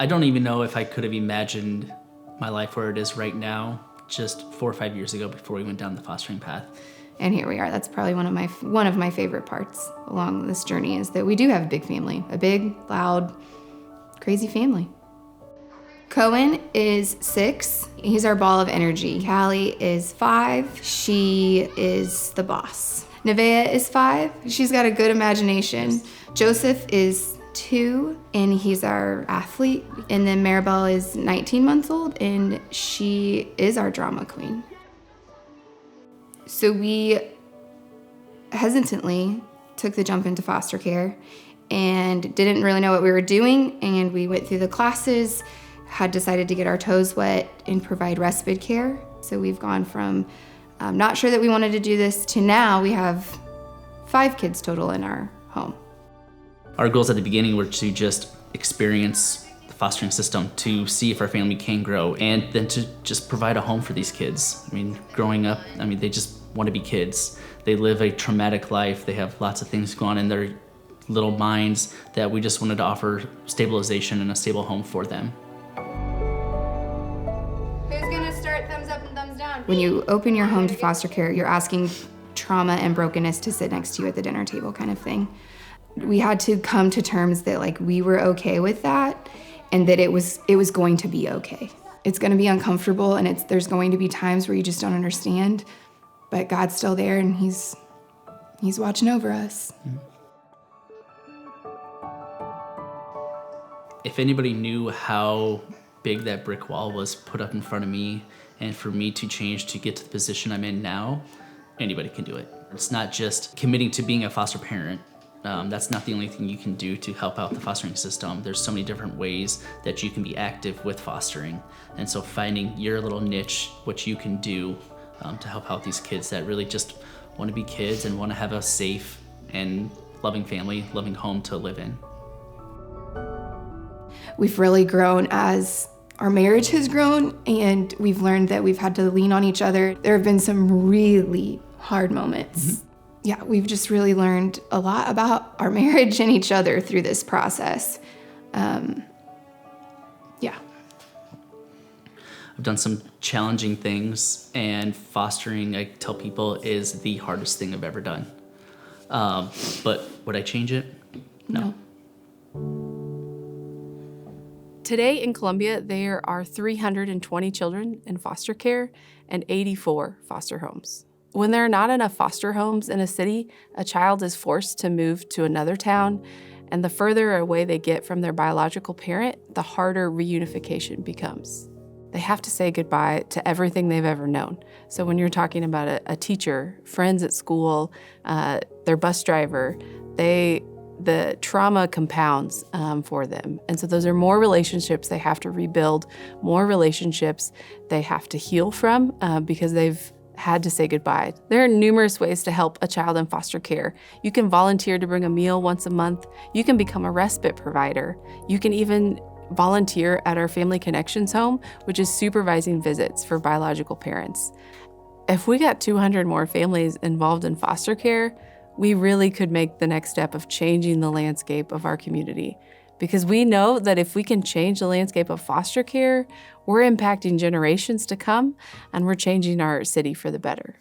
I don't even know if I could have imagined my life where it is right now just 4 or 5 years ago before we went down the fostering path. And here we are. That's probably one of my favorite parts along this journey is that we do have a big family, a big, loud, crazy family. Cohen is 6. He's our ball of energy. Callie is 5. She is the boss. Nevaeh is 5. She's got a good imagination. Yes. Joseph is 2, and he's our athlete. And then Maribel is 19 months old, and she is our drama queen. So we hesitantly took the jump into foster care and didn't really know what we were doing. And we went through the classes, had decided to get our toes wet and provide respite care. So we've gone from not sure that we wanted to do this to now we have 5 kids total in our home. Our goals at the beginning were to just experience the fostering system, to see if our family can grow, and then to just provide a home for these kids. I mean, growing up, they just want to be kids. They live a traumatic life. They have lots of things going on in their little minds that we just wanted to offer stabilization and a stable home for them. Who's gonna start thumbs up and thumbs down? When you open your home to foster care, you're asking trauma and brokenness to sit next to you at the dinner table kind of thing. We had to come to terms that we were okay with that and that it was going to be okay. It's gonna be uncomfortable and there's going to be times where you just don't understand, but God's still there and He's watching over us. If anybody knew how big that brick wall was put up in front of me and for me to change to get to the position I'm in now, anybody can do it. It's not just committing to being a foster parent. That's not the only thing you can do to help out the fostering system. There's so many different ways that you can be active with fostering. And so finding your little niche, what you can do to help out these kids that really just want to be kids and want to have a safe and loving family, loving home to live in. We've really grown as our marriage has grown, and we've learned that we've had to lean on each other. There have been some really hard moments. Mm-hmm. Yeah, we've just really learned a lot about our marriage and each other through this process. Yeah. I've done some challenging things, and fostering, I tell people, is the hardest thing I've ever done. But would I change it? No. Today in Columbia, there are 320 children in foster care and 84 foster homes. When there are not enough foster homes in a city, a child is forced to move to another town, and the further away they get from their biological parent, the harder reunification becomes. They have to say goodbye to everything they've ever known. So when you're talking about a teacher, friends at school, their bus driver, the trauma compounds for them. And so those are more relationships they have to rebuild, more relationships they have to heal from because they've had to say goodbye. There are numerous ways to help a child in foster care. You can volunteer to bring a meal once a month. You can become a respite provider. You can even volunteer at our Family Connections home, which is supervising visits for biological parents. If we got 200 more families involved in foster care, we really could make the next step of changing the landscape of our community. Because we know that if we can change the landscape of foster care, we're impacting generations to come, and we're changing our city for the better.